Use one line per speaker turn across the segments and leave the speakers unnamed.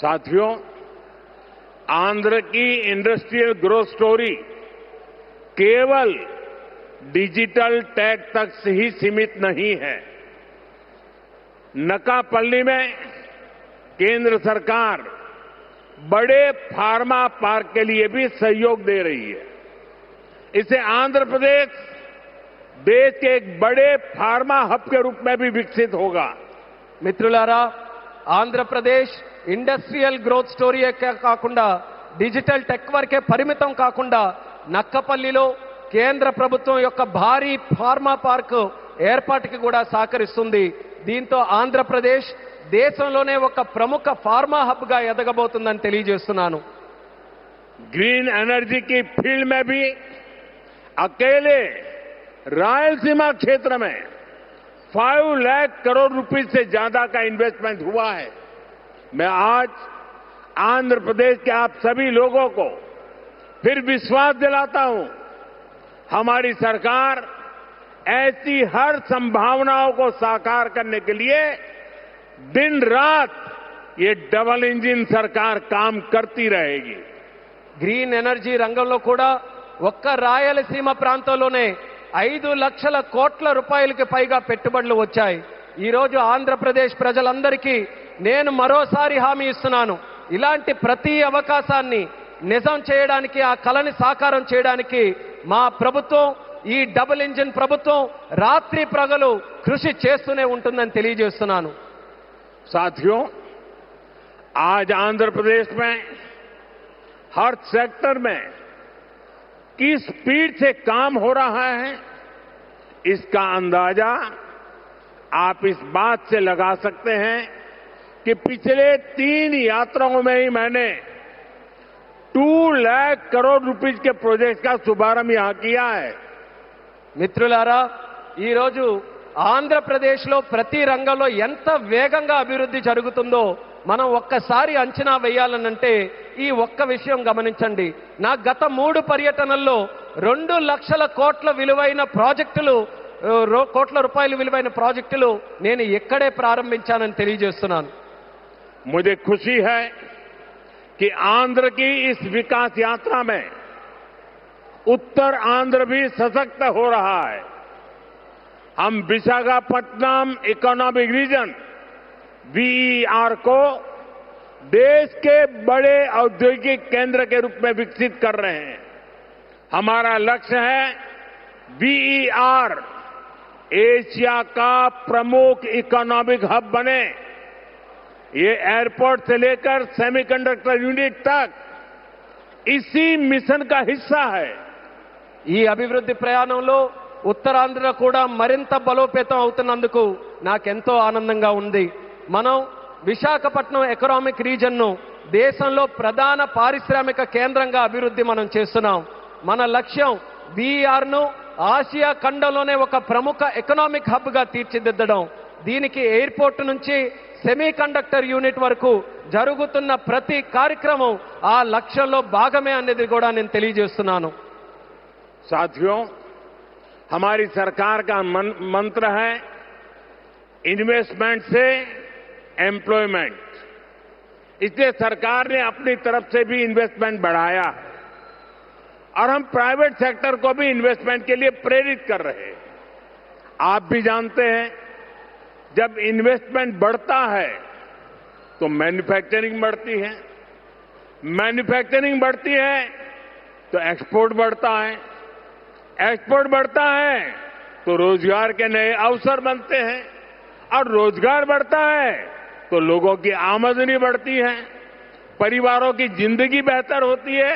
साथियों, आंध्र की industrial growth story केवल डिजिटल टेक तक ही सीमित नहीं है। नकापल्ली में केंद्र सरकार बड़े फार्मा पार्क के लिए भी सहयोग दे रही है। इससे आंध्र प्रदेश देश के एक बड़े फार्मा हब के रूप में भी विकसित होगा।
మిత్రులారా, ఆంధ్రప్రదేశ్ ఇండస్ట్రియల్ గ్రోత్ స్టోరీ కాకుండా డిజిటల్ టెక్ వరకే పరిమితం కాకుండా నక్కపల్లిలో కేంద్ర ప్రభుత్వం యొక్క భారీ ఫార్మా పార్క్ ఏర్పాటుకి కూడా సహకరిస్తుంది. దీంతో ఆంధ్రప్రదేశ్ దేశంలోనే ఒక ప్రముఖ ఫార్మా హబ్ గా ఎదగబోతుందని తెలియజేస్తున్నాను.
ग्रीन एनर्जी की फील्ड में भी अकेले रायलसीमा क्षेत्र में 5 लाख करोड़ रुपए से ज्यादा का इन्वेस्टमेंट हुआ है। मैं आज आंध्र प्रदेश के आप सभी लोगों को फिर विश्वास दिलाता हूं, हमारी सरकार ऐसी हर संभावनाओं को साकार करने के लिए दिन रात ये डबल इंजन सरकार काम करती रहेगी।
గ్రీన్ ఎనర్జీ రంగంలో కూడా ఒక్క రాయలసీమ ప్రాంతంలోనే 5 లక్షల కోట్ల రూపాయలకి పైగా పెట్టుబడులు వచ్చాయి. ఈ రోజు ఆంధ్రప్రదేశ్ ప్రజలందరికీ నేను మరోసారి హామీ ఇస్తున్నాను, ఇలాంటి ప్రతి అవకాశాన్ని నిజం చేయడానికి, ఆ కలని సాకారం చేయడానికి మా ప్రభుత్వం, ఈ డబుల్ ఇంజిన్ ప్రభుత్వం రాత్రి ప్రగలు కృషి చేస్తూనే ఉంటుందని తెలియజేస్తున్నాను.
साथियों, आज आंध्र प्रदेश में हर सेक्टर में किस स्पीड से काम हो रहा है, इसका अंदाजा आप इस बात से लगा सकते हैं कि पिछले 3 यात्राओं में ही मैंने 2 लाख करोड़ रुपए के प्रोजेक्ट का शुभारंभ यहां किया है।
మిత్రులారా, ఈ రోజు ఆంధ్రప్రదేశ్లో ప్రతి రంగంలో ఎంత వేగంగా అభివృద్ధి జరుగుతుందో మనం ఒక్కసారి అంచనా వేయాలనంటే ఈ ఒక్క విషయం గమనించండి. నా గత 3 పర్యటనల్లో 2 లక్షల కోట్ల విలువైన ప్రాజెక్టులు, కోట్ల రూపాయల విలువైన ప్రాజెక్టులు నేను ఇక్కడే ప్రారంభించానని తెలియజేస్తున్నాను.
मुझे खुशी है कि आंध्र की इस विकास यात्रा में उत्तर आंध्र भी सशक्त हो रहा है। हम विशाखापट्टनम इकोनॉमिक रीजन वीईआर को देश के बड़े औद्योगिक केंद्र के रूप में विकसित कर रहे हैं। हमारा लक्ष्य है वीईआर एशिया का प्रमुख इकोनॉमिक हब बने। ये एयरपोर्ट से लेकर सेमीकंडक्टर यूनिट तक इसी मिशन का हिस्सा है।
ఈ అభివృద్ధి ప్రయాణంలో ఉత్తరాంధ్ర కూడా మరింత బలోపేతం అవుతున్నందుకు నాకెంతో ఆనందంగా ఉంది. మనం విశాఖపట్నం ఎకనామిక్ రీజన్ను దేశంలో ప్రధాన పారిశ్రామిక కేంద్రంగా అభివృద్ధి మనం చేస్తున్నాం. మన లక్ష్యం వీఆర్ను ఆసియా ఖండంలోనే ఒక ప్రముఖ ఎకనామిక్ హబ్గా తీర్చిదిద్దడం. దీనికి ఎయిర్పోర్ట్ నుంచి సెమీ కండక్టర్ యూనిట్ వరకు జరుగుతున్న ప్రతి కార్యక్రమం ఆ లక్ష్యంలో భాగమే అనేది కూడా నేను తెలియజేస్తున్నాను.
साथियों, हमारी सरकार का मंत्र है इन्वेस्टमेंट से एम्प्लॉयमेंट। इसलिए सरकार ने अपनी तरफ से भी इन्वेस्टमेंट बढ़ाया है और हम प्राइवेट सेक्टर को भी इन्वेस्टमेंट के लिए प्रेरित कर रहे हैं। आप भी जानते हैं, जब इन्वेस्टमेंट बढ़ता है तो मैन्युफैक्चरिंग बढ़ती है, मैन्युफैक्चरिंग बढ़ती है तो एक्सपोर्ट बढ़ता है, एक्सपोर्ट बढ़ता है तो रोजगार के नए अवसर बनते हैं और रोजगार बढ़ता है तो लोगों की आमदनी बढ़ती है, परिवारों की जिंदगी बेहतर होती है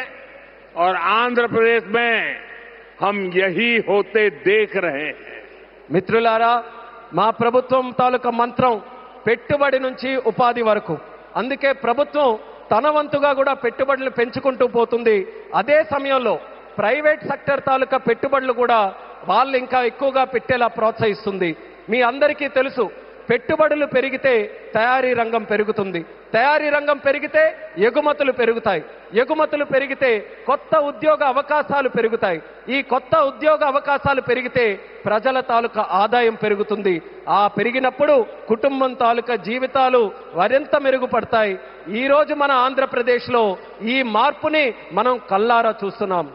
और आंध्र प्रदेश में हम यही होते देख रहे हैं।
మిత్రులారా, మా ప్రభుత్వం తాలూకా మంత్రం పెట్టుబడి నుంచి ఉపాధి వరకు. అందుకే ప్రభుత్వం తన వంతుగా కూడా పెట్టుబడులు పెంచుకుంటూ పోతుంది. అదే సమయంలో ప్రైవేట్ సెక్టర్ తాలూకా పెట్టుబడులు కూడా వాళ్ళు ఇంకా ఎక్కువగా పెట్టేలా ప్రోత్సహిస్తుంది. మీ అందరికీ తెలుసు, పెట్టుబడులు పెరిగితే తయారీ రంగం పెరుగుతుంది, తయారీ రంగం పెరిగితే ఎగుమతులు పెరుగుతాయి, ఎగుమతులు పెరిగితే కొత్త ఉద్యోగ అవకాశాలు పెరుగుతాయి, ఈ కొత్త ఉద్యోగ అవకాశాలు పెరిగితే ప్రజల తాలూకా ఆదాయం పెరుగుతుంది. ఆ పెరిగినప్పుడు కుటుంబం తాలూకా జీవితాలు మరింత మెరుగుపడతాయి. ఈ రోజు మన ఆంధ్రప్రదేశ్లో ఈ మార్పుని మనం కల్లారా చూస్తున్నాం.